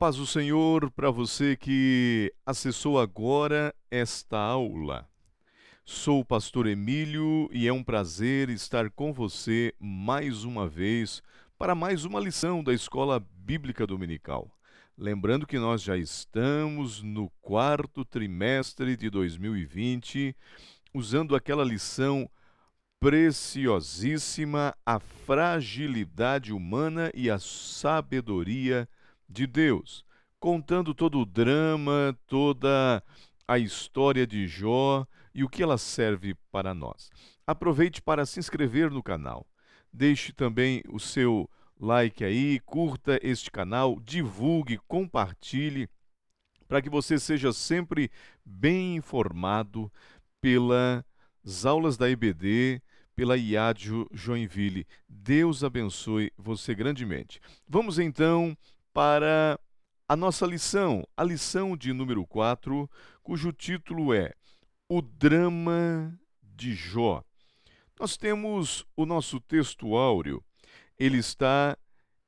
paz do Senhor para você que acessou agora esta aula. Sou o pastor Emílio e é um prazer estar com você mais uma vez para mais uma lição da Escola Bíblica Dominical. Lembrando que nós já estamos no quarto trimestre de 2020, usando aquela lição preciosíssima, a fragilidade humana e a sabedoria de Deus, contando todo o drama, toda a história de Jó e o que ela serve para nós. Aproveite para se inscrever no canal. Deixe também o seu like aí, curta este canal, divulgue, compartilhe, para que você seja sempre bem informado pelas aulas da EBD, pela IADIO Joinville. Deus abençoe você grandemente. Vamos então para a nossa lição, a lição de número 4, cujo título é O Drama de Jó. Nós temos o nosso texto áureo, ele está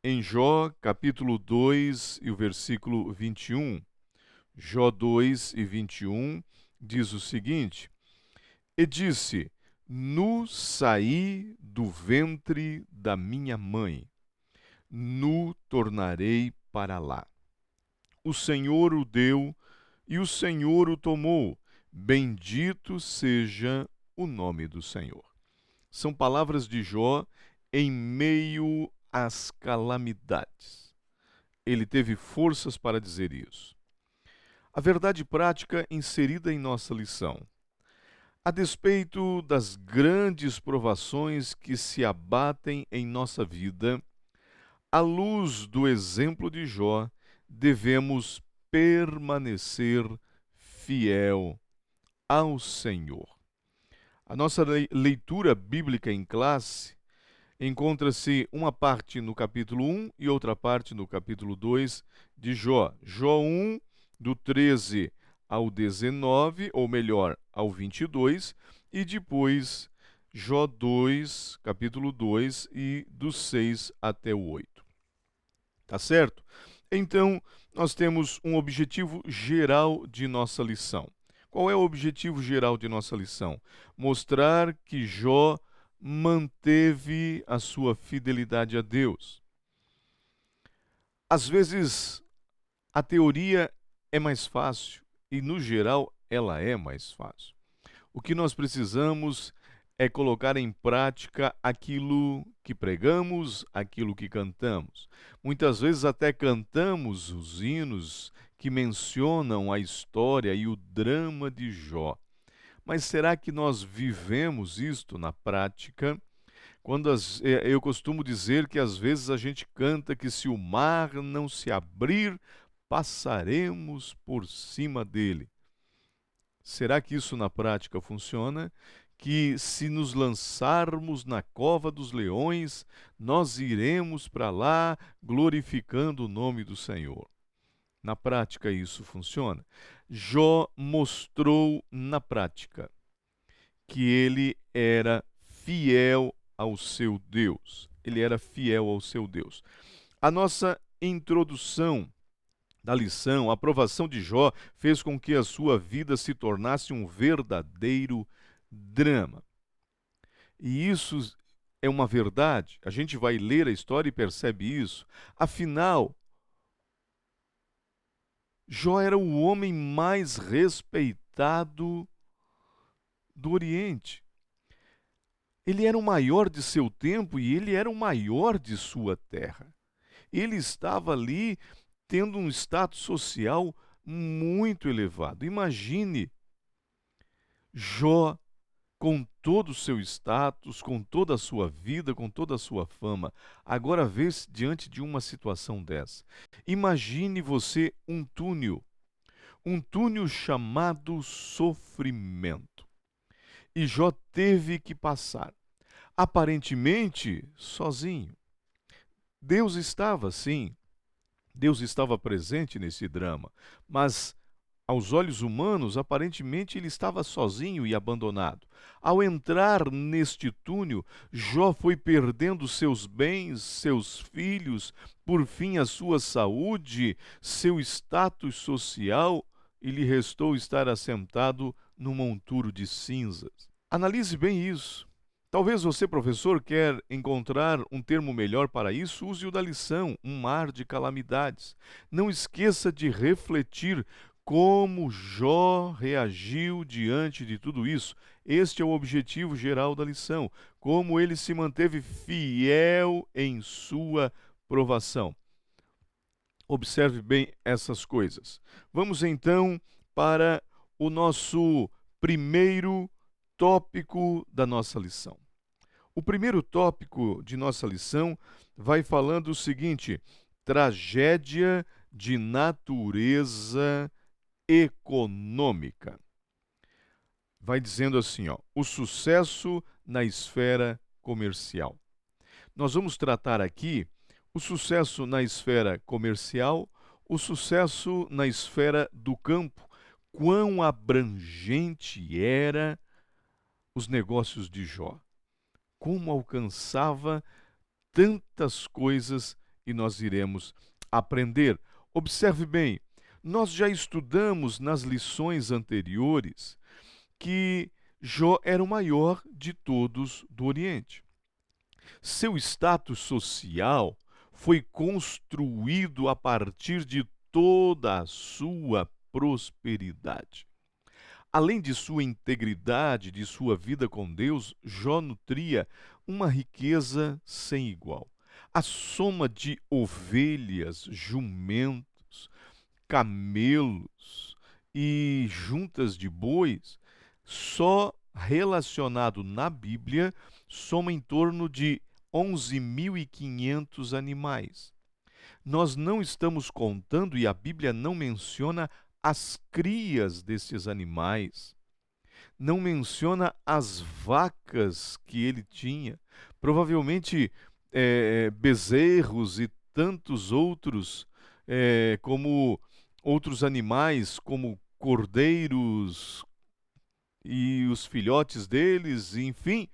em Jó, capítulo 2 e o versículo 21. Jó 2 e 21 diz o seguinte: E disse: Nu saí do ventre da minha mãe, nu tornarei para lá. O Senhor o deu e o Senhor o tomou. Bendito seja o nome do Senhor. São palavras de Jó em meio às calamidades. Ele teve forças para dizer isso. A verdade prática inserida em nossa lição. A despeito das grandes provações que se abatem em nossa vida, à luz do exemplo de Jó, devemos permanecer fiel ao Senhor. A nossa leitura bíblica em classe encontra-se uma parte no capítulo 1 e outra parte no capítulo 2 de Jó. Jó 1, do 13 ao 19, ou melhor, ao 22, e depois Jó 2, capítulo 2, e do 6 até o 8. Tá certo? Então, nós temos um objetivo geral de nossa lição. Qual é o objetivo geral de nossa lição? Mostrar que Jó manteve a sua fidelidade a Deus. Às vezes, a teoria é mais fácil e, no geral, ela é mais fácil. O que nós precisamos é colocar em prática aquilo que pregamos, aquilo que cantamos. Muitas vezes até cantamos os hinos que mencionam a história e o drama de Jó. Mas será que nós vivemos isto na prática? Eu costumo dizer que às vezes a gente canta que se o mar não se abrir, passaremos por cima dele. Será que isso na prática funciona? Que se nos lançarmos na cova dos leões, nós iremos para lá glorificando o nome do Senhor. Na prática isso funciona? Jó mostrou na prática que ele era fiel ao seu Deus. Ele era fiel ao seu Deus. A nossa introdução da lição, a aprovação de Jó, fez com que a sua vida se tornasse um verdadeiro drama. E isso é uma verdade. A gente vai ler a história e percebe isso. Afinal, Jó era o homem mais respeitado do Oriente. Ele era o maior de seu tempo e ele era o maior de sua terra. Ele estava ali tendo um status social muito elevado. Imagine Jó com todo o seu status, com toda a sua vida, com toda a sua fama, agora vê-se diante de uma situação dessa. Imagine você um túnel chamado sofrimento. E Jó teve que passar, aparentemente sozinho. Deus estava, sim, Deus estava presente nesse drama, mas Aos olhos humanos, aparentemente ele estava sozinho e abandonado. Ao entrar neste túnel, Jó foi perdendo seus bens, seus filhos, por fim a sua saúde, seu status social, e lhe restou estar assentado num monturo de cinzas. Analise bem isso. Talvez você, professor, quer encontrar um termo melhor para isso, use o da lição, um mar de calamidades. Não esqueça de refletir como Jó reagiu diante de tudo isso. Este é o objetivo geral da lição, como ele se manteve fiel em sua provação. Observe bem essas coisas. Vamos então para o nosso primeiro tópico da nossa lição. O primeiro tópico de nossa lição vai falando o seguinte: tragédia de natureza econômica. Vai dizendo assim, ó, o sucesso na esfera comercial. Nós vamos tratar aqui o sucesso na esfera comercial, o sucesso na esfera do campo, quão abrangente era os negócios de Jó, como alcançava tantas coisas, e nós iremos aprender. Observe bem, nós já estudamos nas lições anteriores que Jó era o maior de todos do Oriente. Seu status social foi construído a partir de toda a sua prosperidade. Além de sua integridade, de sua vida com Deus, Jó nutria uma riqueza sem igual. A soma de ovelhas, jumentos, camelos e juntas de bois, só relacionado na Bíblia, soma em torno de 11.500 animais. Nós não estamos contando, e a Bíblia não menciona as crias desses animais, não menciona as vacas que ele tinha, provavelmente bezerros e tantos outros, como outros animais, como cordeiros e os filhotes deles, enfim,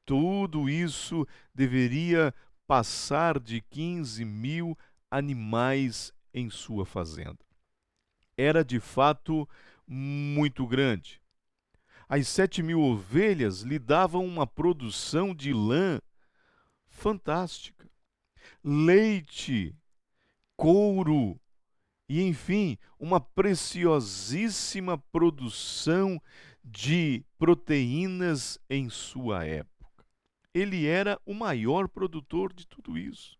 tudo isso deveria passar de 15.000 animais em sua fazenda. Era de fato muito grande. As 7.000 ovelhas lhe davam uma produção de lã fantástica, leite, couro e, enfim, uma preciosíssima produção de proteínas em sua época. Ele era o maior produtor de tudo isso.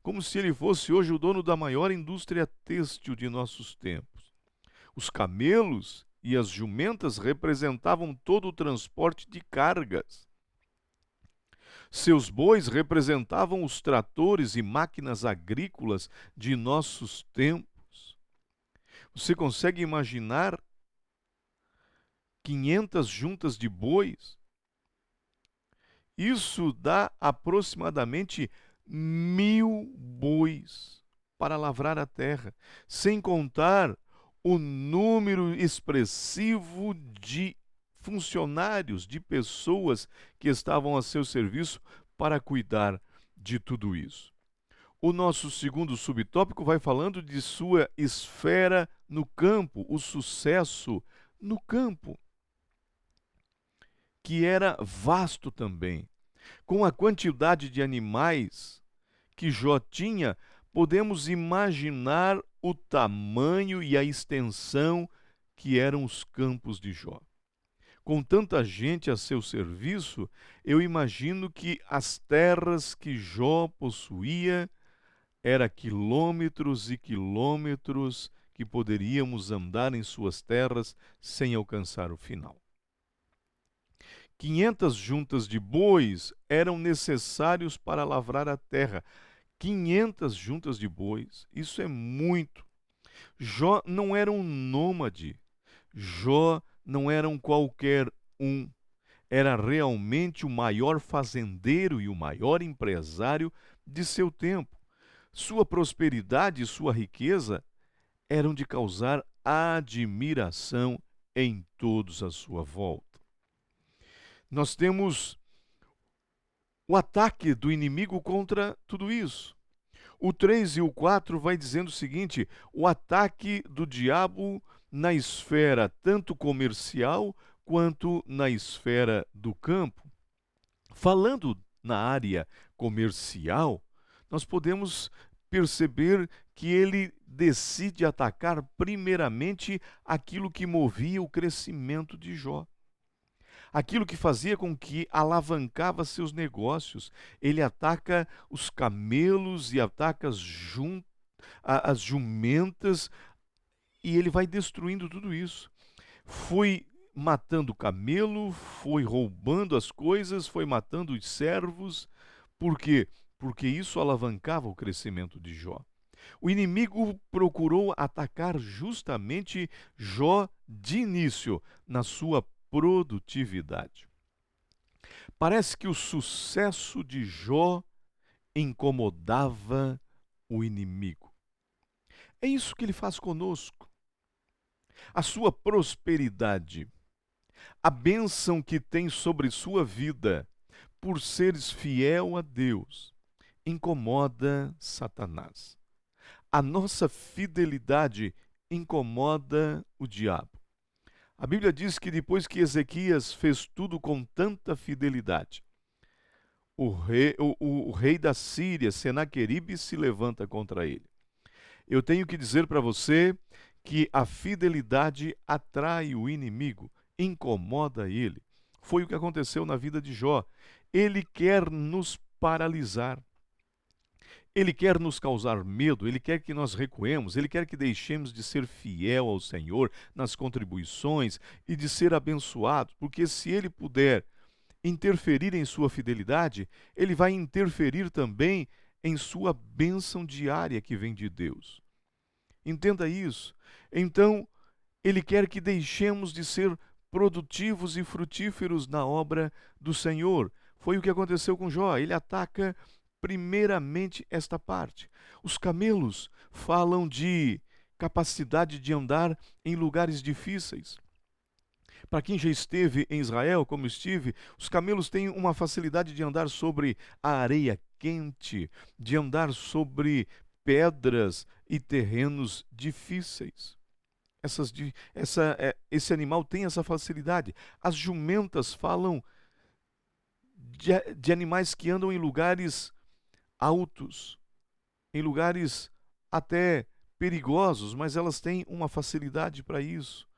Como se ele fosse hoje o dono da maior indústria têxtil de nossos tempos. Os camelos e as jumentas representavam todo o transporte de cargas. Seus bois representavam os tratores e máquinas agrícolas de nossos tempos. Você consegue imaginar 500 juntas de bois? Isso dá aproximadamente 1.000 bois para lavrar a terra, sem contar o número expressivo de funcionários, de pessoas que estavam a seu serviço para cuidar de tudo isso. O nosso segundo subtópico vai falando de sua esfera no campo, o sucesso no campo, que era vasto também. Com a quantidade de animais que Jó tinha, podemos imaginar o tamanho e a extensão que eram os campos de Jó. Com tanta gente a seu serviço, eu imagino que as terras que Jó possuía eram quilômetros e quilômetros que poderíamos andar em suas terras sem alcançar o final. 500 juntas de bois eram necessários para lavrar a terra. 500 juntas de bois, isso é muito. Jó não era um nômade, Jó não era um qualquer um, era realmente o maior fazendeiro e o maior empresário de seu tempo. Sua prosperidade e sua riqueza eram de causar admiração em todos à sua volta. Nós temos o ataque do inimigo contra tudo isso. O 3 e o 4 vai dizendo o seguinte: o ataque do diabo na esfera tanto comercial quanto na esfera do campo. Falando na área comercial, nós podemos perceber que ele decide atacar primeiramente aquilo que movia o crescimento de Jó. Aquilo que fazia com que alavancava seus negócios. Ele ataca os camelos e ataca as jumentas, e ele vai destruindo tudo isso. Foi matando o camelo, foi roubando as coisas, foi matando os servos. Por quê? Porque isso alavancava o crescimento de Jó. O inimigo procurou atacar justamente Jó de início, na sua produtividade. Parece que o sucesso de Jó incomodava o inimigo. É isso que ele faz conosco. A sua prosperidade, a bênção que tem sobre sua vida, por seres fiel a Deus, incomoda Satanás. A nossa fidelidade incomoda o diabo. A Bíblia diz que depois que Ezequias fez tudo com tanta fidelidade, o rei da Síria, Senaqueribe, se levanta contra ele. Eu tenho que dizer para você que a fidelidade atrai o inimigo, incomoda ele. Foi o que aconteceu na vida de Jó. Ele quer nos paralisar. Ele quer nos causar medo, ele quer que nós recuemos, ele quer que deixemos de ser fiel ao Senhor nas contribuições e de ser abençoados, porque se ele puder interferir em sua fidelidade, ele vai interferir também em sua bênção diária que vem de Deus. Entenda isso. Então, ele quer que deixemos de ser produtivos e frutíferos na obra do Senhor. Foi o que aconteceu com Jó. Ele ataca primeiramente esta parte. Os camelos falam de capacidade de andar em lugares difíceis. Para quem já esteve em Israel, como estive, os camelos têm uma facilidade de andar sobre a areia quente, de andar sobre pedras e terrenos difíceis. Esse animal tem essa facilidade. As jumentas falam de animais que andam em lugares altos, em lugares até perigosos, mas elas têm uma facilidade para isso.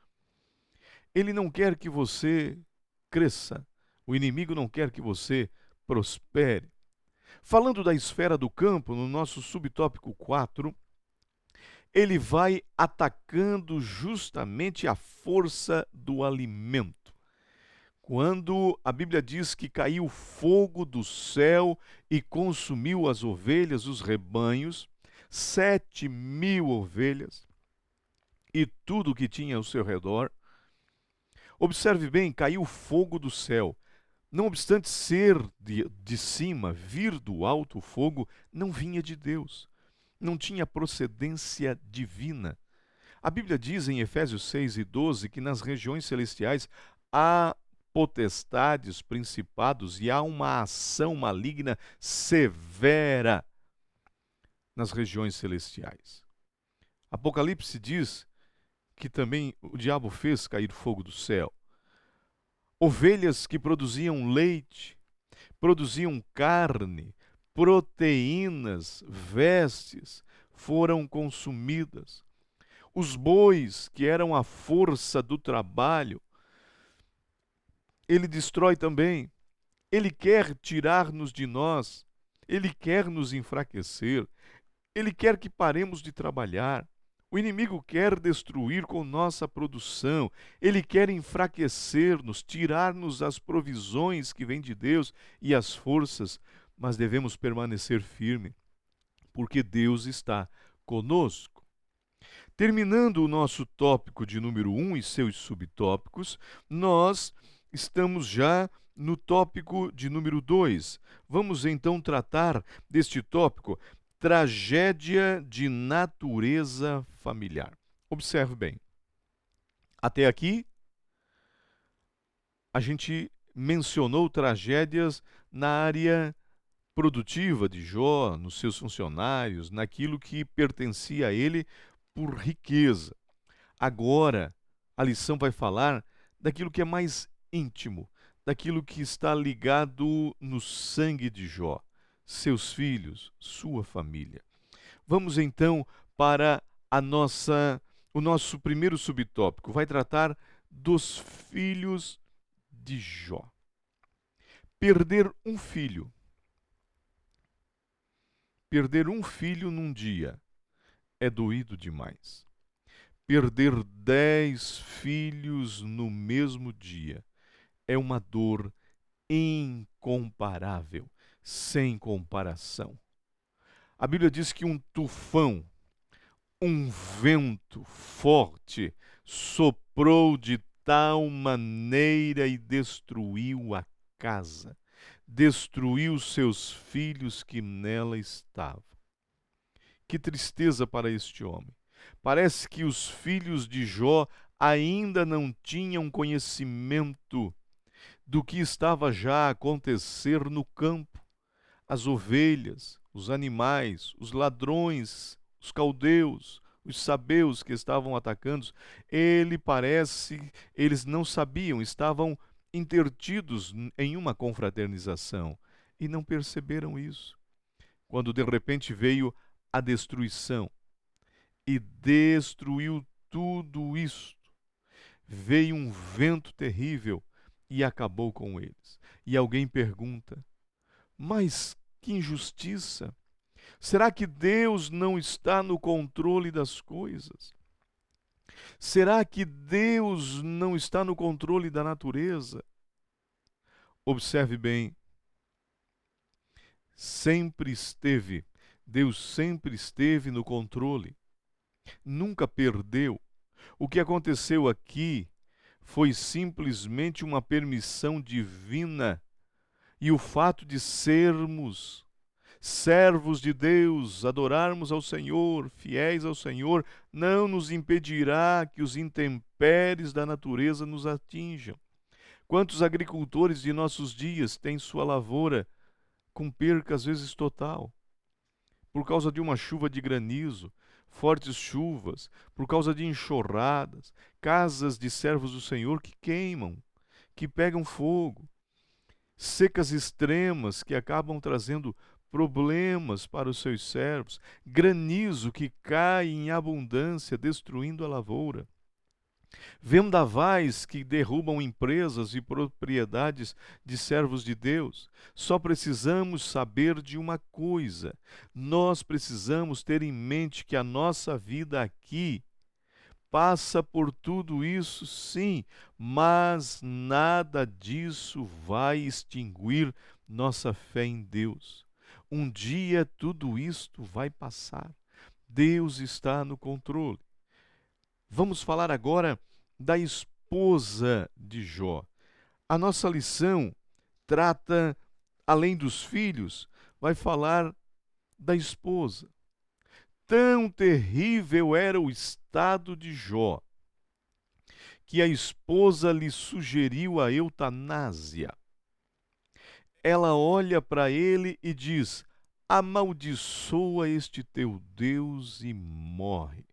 Ele não quer que você cresça, o inimigo não quer que você prospere. Falando da esfera do campo, no nosso subtópico 4, ele vai atacando justamente a força do alimento. Quando a Bíblia diz que caiu fogo do céu e consumiu as ovelhas, os rebanhos, 7.000 ovelhas e tudo que tinha ao seu redor. Observe bem, caiu fogo do céu. Não obstante ser de cima, vir do alto o fogo, não vinha de Deus. Não tinha procedência divina. A Bíblia diz em Efésios 6 e 12 que nas regiões celestiais há potestades, principados, e há uma ação maligna severa nas regiões celestiais. Apocalipse diz que também o diabo fez cair fogo do céu. Ovelhas que produziam leite, produziam carne, proteínas, vestes, foram consumidas. Os bois, que eram a força do trabalho, ele destrói também. Ele quer tirar-nos de nós, ele quer nos enfraquecer, ele quer que paremos de trabalhar. O inimigo quer destruir com nossa produção, ele quer enfraquecer-nos, tirar-nos as provisões que vêm de Deus e as forças, mas devemos permanecer firme, porque Deus está conosco. Terminando o nosso tópico de número 1 e seus subtópicos, nós estamos já no tópico de número 2. Vamos então tratar deste tópico, tragédia de natureza familiar. Observe bem. Até aqui, a gente mencionou tragédias na área produtiva de Jó, nos seus funcionários, naquilo que pertencia a ele por riqueza. Agora, a lição vai falar daquilo que é mais íntimo, daquilo que está ligado no sangue de Jó, seus filhos, sua família. Vamos então para a nossa o nosso primeiro subtópico. Vai tratar dos filhos de Jó. Perder um filho. Perder um filho num dia é doído demais. Perder 10 filhos no mesmo dia é uma dor incomparável, sem comparação. A Bíblia diz que um tufão, um vento forte, soprou de tal maneira e destruiu a casa, destruiu seus filhos que nela estavam. Que tristeza para este homem. Parece que os filhos de Jó ainda não tinham conhecimento do que estava já a acontecer no campo. As ovelhas, os animais, os ladrões, os caldeus, os sabeus que estavam atacando, eles não sabiam, estavam intertidos em uma confraternização e não perceberam isso. Quando de repente veio a destruição e destruiu tudo isso, veio um vento terrível e acabou com eles. E alguém pergunta: mas que injustiça! Será que Deus não está no controle das coisas? Será que Deus não está no controle da natureza? Observe bem, sempre esteve, Deus sempre esteve no controle, nunca perdeu. O que aconteceu aqui foi simplesmente uma permissão divina, e o fato de sermos servos de Deus, adorarmos ao Senhor, fiéis ao Senhor, não nos impedirá que os intempéries da natureza nos atinjam. Quantos agricultores de nossos dias têm sua lavoura com perca às vezes total, por causa de uma chuva de granizo, fortes chuvas, por causa de enxurradas, casas de servos do Senhor que queimam, que pegam fogo, secas extremas que acabam trazendo problemas para os seus servos, granizo que cai em abundância, destruindo a lavoura, vendavais que derrubam empresas e propriedades de servos de Deus. Só precisamos saber de uma coisa: nós precisamos ter em mente que a nossa vida aqui passa por tudo isso, sim, mas nada disso vai extinguir nossa fé em Deus. Um dia tudo isto vai passar. Deus está no controle. Vamos falar agora da esposa de Jó. A nossa lição trata, além dos filhos, vai falar da esposa. Tão terrível era o estado de Jó, que a esposa lhe sugeriu a eutanásia. Ela olha para ele e diz: amaldiçoa este teu Deus e morre.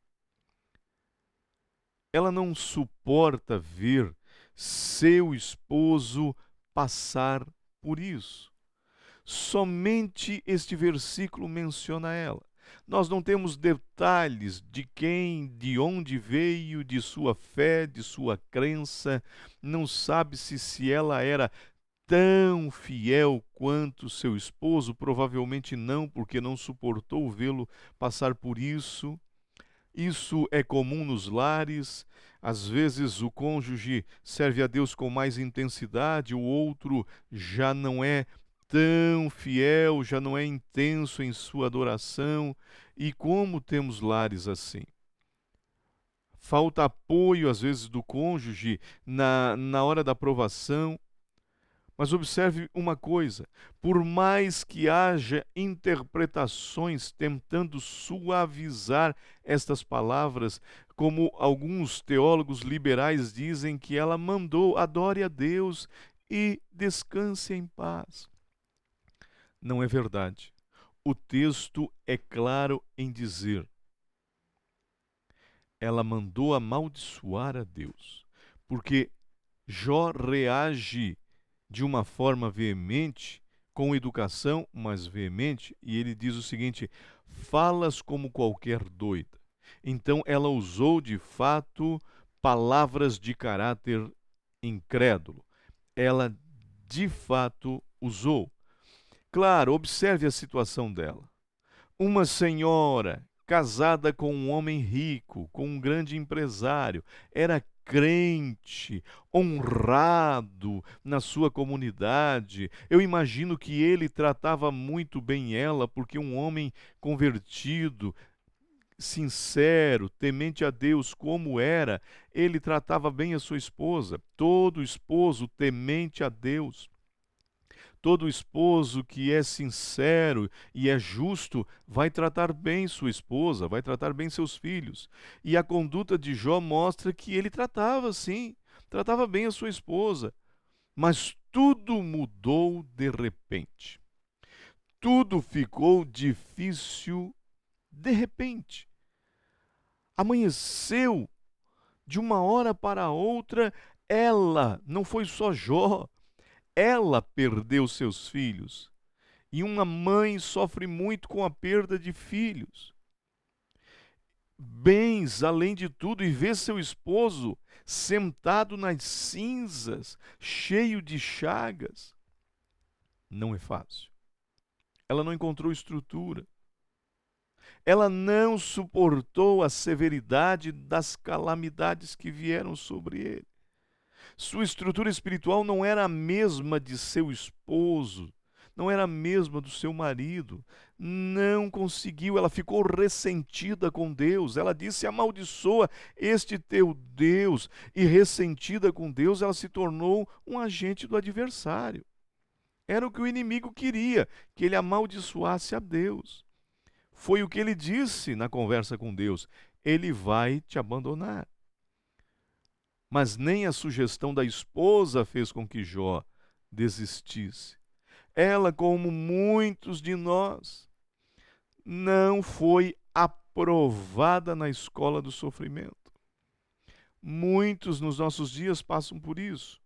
Ela não suporta ver seu esposo passar por isso. Somente este versículo menciona ela. Nós não temos detalhes de quem, de onde veio, de sua fé, de sua crença. Não sabe-se se ela era tão fiel quanto seu esposo, provavelmente não, porque não suportou vê-lo passar por isso. Isso é comum nos lares. Às vezes o cônjuge serve a Deus com mais intensidade, o outro já não é tão fiel, já não é intenso em sua adoração. E como temos lares assim? Falta apoio, às vezes, do cônjuge na hora da provação. Mas observe uma coisa: por mais que haja interpretações tentando suavizar estas palavras, como alguns teólogos liberais dizem que ela mandou, adore a Deus e descanse em paz. Não é verdade. O texto é claro em dizer: ela mandou amaldiçoar a Deus, porque Jó reage de uma forma veemente, com educação, mas veemente, e ele diz o seguinte: falas como qualquer doida. Então ela usou de fato palavras de caráter incrédulo. Ela de fato usou. Claro, observe a situação dela. Uma senhora casada com um homem rico, com um grande empresário, era crente, honrado na sua comunidade. Eu imagino que ele tratava muito bem ela, porque um homem convertido, sincero, temente a Deus como era, ele tratava bem a sua esposa. Todo esposo temente a Deus, todo esposo que é sincero e é justo vai tratar bem sua esposa, vai tratar bem seus filhos. E a conduta de Jó mostra que ele tratava, sim, tratava bem a sua esposa. Mas tudo mudou de repente. Tudo ficou difícil de repente. Amanheceu de uma hora para outra, ela, não foi só Jó, ela perdeu seus filhos. E uma mãe sofre muito com a perda de filhos. Bens, além de tudo, e vê seu esposo sentado nas cinzas, cheio de chagas. Não é fácil. Ela não encontrou estrutura. Ela não suportou a severidade das calamidades que vieram sobre ele. Sua estrutura espiritual não era a mesma de seu esposo, não era a mesma do seu marido. Não conseguiu, ela ficou ressentida com Deus. Ela disse: amaldiçoa este teu Deus. E ressentida com Deus, ela se tornou um agente do adversário. Era o que o inimigo queria, que ele amaldiçoasse a Deus. Foi o que ele disse na conversa com Deus: ele vai te abandonar. Mas nem a sugestão da esposa fez com que Jó desistisse. Ela, como muitos de nós, não foi aprovada na escola do sofrimento. Muitos nos nossos dias passam por isso.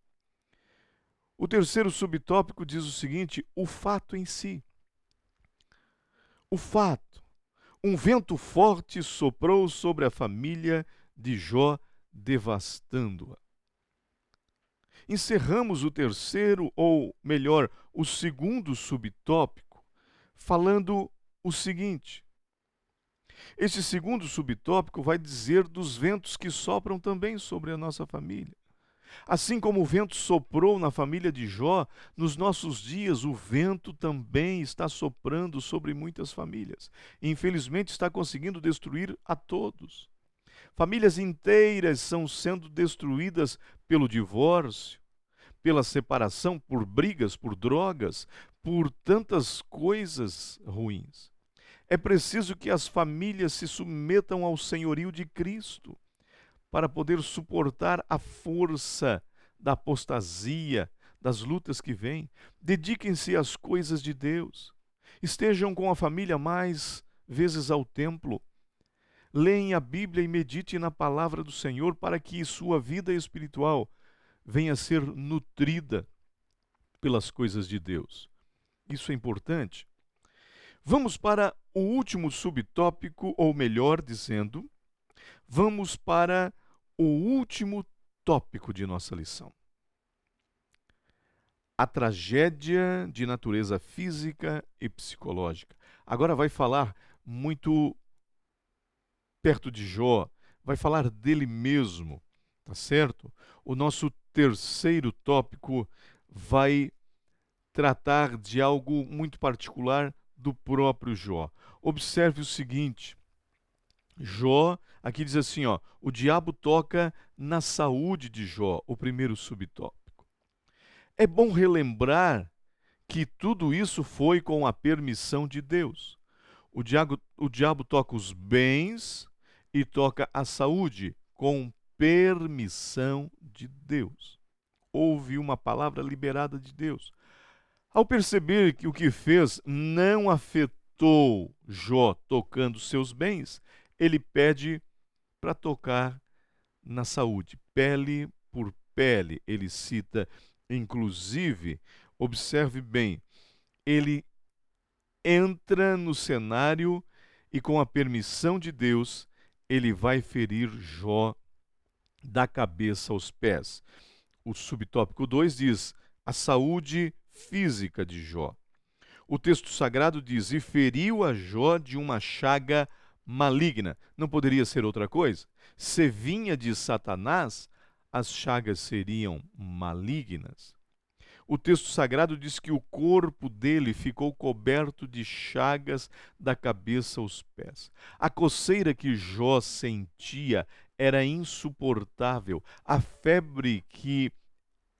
O terceiro subtópico diz o seguinte: o fato em si. O fato. Um vento forte soprou sobre a família de Jó, devastando-a. Encerramos o terceiro, ou melhor, o segundo subtópico, falando o seguinte: este segundo subtópico vai dizer dos ventos que sopram também sobre a nossa família. Assim como o vento soprou na família de Jó, nos nossos dias o vento também está soprando sobre muitas famílias. E, infelizmente, está conseguindo destruir a todos. Famílias inteiras são sendo destruídas pelo divórcio, pela separação, por brigas, por drogas, por tantas coisas ruins. É preciso que as famílias se submetam ao senhorio de Cristo para poder suportar a força da apostasia, das lutas que vêm. Dediquem-se às coisas de Deus. Estejam com a família mais vezes ao templo. Leem a Bíblia e meditem na palavra do Senhor para que sua vida espiritual venha a ser nutrida pelas coisas de Deus. Isso é importante. Vamos para o último subtópico, ou melhor dizendo, vamos para o último tópico de nossa lição. A tragédia de natureza física e psicológica. Agora vai falar muito perto de Jó, vai falar dele mesmo, tá certo? O nosso terceiro tópico vai tratar de algo muito particular do próprio Jó. Observe o seguinte: Jó, aqui diz assim, ó, o diabo toca na saúde de Jó, o primeiro subtópico. É bom relembrar que tudo isso foi com a permissão de Deus. O diabo toca os bens e toca a saúde com permissão de Deus. Houve uma palavra liberada de Deus. Ao perceber que o que fez não afetou Jó tocando seus bens, ele pede para tocar na saúde, pele por pele. Ele cita, inclusive, observe bem, ele entra no cenário e, com a permissão de Deus, ele vai ferir Jó da cabeça aos pés. O subtópico 2 diz a saúde física de Jó. O texto sagrado diz: e feriu a Jó de uma chaga maligna. Não poderia ser outra coisa? Se vinha de Satanás, as chagas seriam malignas. O texto sagrado diz que o corpo dele ficou coberto de chagas da cabeça aos pés. A coceira que Jó sentia era insuportável. A febre que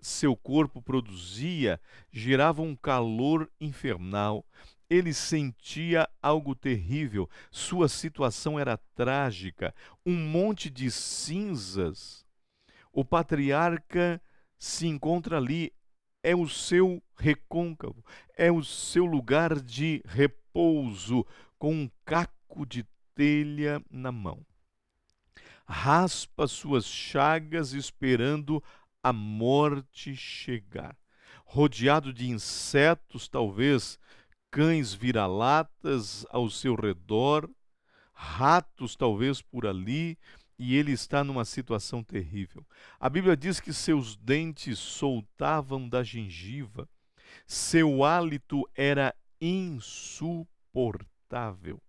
seu corpo produzia gerava um calor infernal. Ele sentia algo terrível. Sua situação era trágica. Um monte de cinzas. O patriarca se encontra ali. É o seu recôncavo, é o seu lugar de repouso, com um caco de telha na mão. Raspa suas chagas esperando a morte chegar. Rodeado de insetos, talvez cães vira-latas ao seu redor, ratos talvez por ali, e ele está numa situação terrível. A Bíblia diz que seus dentes soltavam da gengiva, seu hálito era insuportável.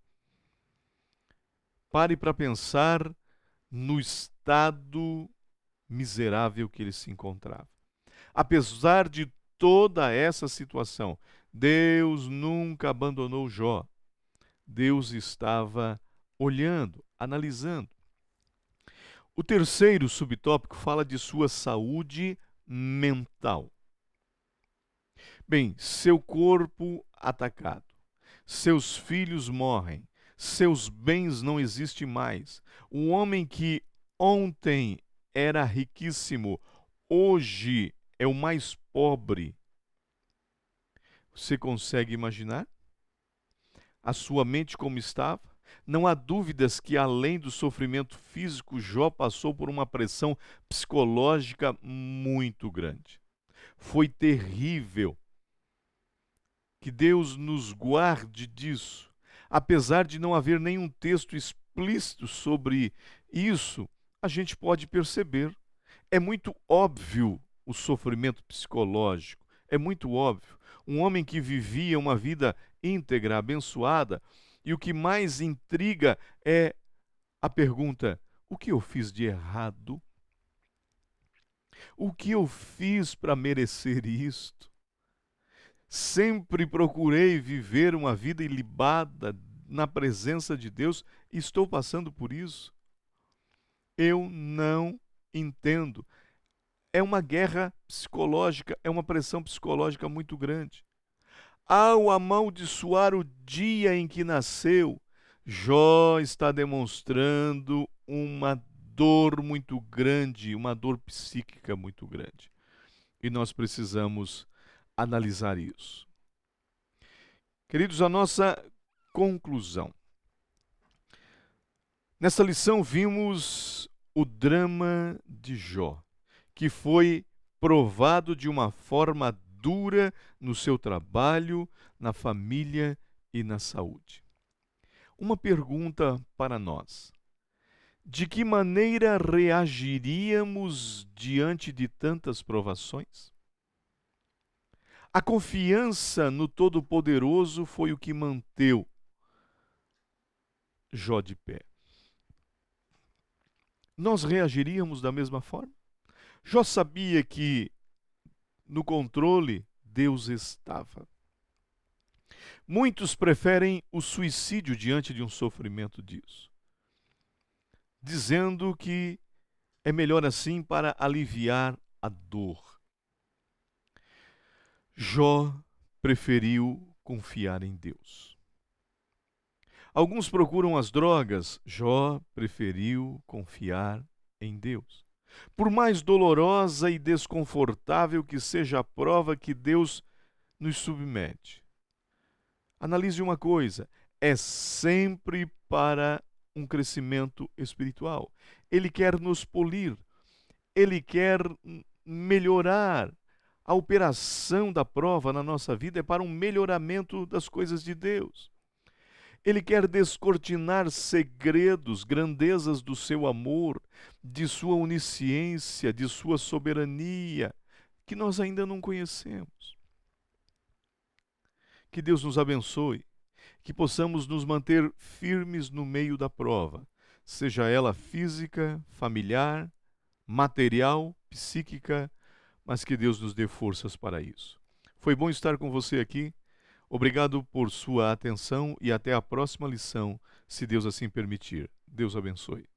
Pare para pensar no estado miserável que ele se encontrava. Apesar de toda essa situação, Deus nunca abandonou Jó. Deus estava olhando, analisando. O terceiro subtópico fala de sua saúde mental. Bem, seu corpo atacado, seus filhos morrem, seus bens não existem mais. Um homem que ontem era riquíssimo, hoje é o mais pobre. Você consegue imaginar a sua mente como estava? Não há dúvidas que, além do sofrimento físico, Jó passou por uma pressão psicológica muito grande. Foi terrível. Que Deus nos guarde disso. Apesar de não haver nenhum texto explícito sobre isso, a gente pode perceber. É muito óbvio o sofrimento psicológico. É muito óbvio. Um homem que vivia uma vida íntegra, abençoada, e o que mais intriga é a pergunta: o que eu fiz de errado? O que eu fiz para merecer isto? Sempre procurei viver uma vida ilibada na presença de Deus e estou passando por isso. Eu não entendo. É uma guerra psicológica, é uma pressão psicológica muito grande. Ao amaldiçoar o dia em que nasceu, Jó está demonstrando uma dor muito grande, uma dor psíquica muito grande. E nós precisamos analisar isso. Queridos, a nossa conclusão. Nessa lição vimos o drama de Jó, que foi provado de uma forma dura no seu trabalho, na família e na saúde. Uma pergunta para nós: de que maneira reagiríamos diante de tantas provações? A confiança no Todo-Poderoso foi o que manteve Jó de pé. Nós reagiríamos da mesma forma? Jó sabia que no controle Deus estava. Muitos preferem o suicídio diante de um sofrimento disso, dizendo que é melhor assim para aliviar a dor. Jó preferiu confiar em Deus. Alguns procuram as drogas, Jó preferiu confiar em Deus. Por mais dolorosa e desconfortável que seja a prova que Deus nos submete, analise uma coisa: é sempre para um crescimento espiritual. Ele quer nos polir, ele quer melhorar. A operação da prova na nossa vida é para um melhoramento das coisas de Deus. Ele quer descortinar segredos, grandezas do seu amor, de sua onisciência, de sua soberania, que nós ainda não conhecemos. Que Deus nos abençoe, que possamos nos manter firmes no meio da prova, seja ela física, familiar, material, psíquica, mas que Deus nos dê forças para isso. Foi bom estar com você aqui. Obrigado por sua atenção e até a próxima lição, se Deus assim permitir. Deus abençoe.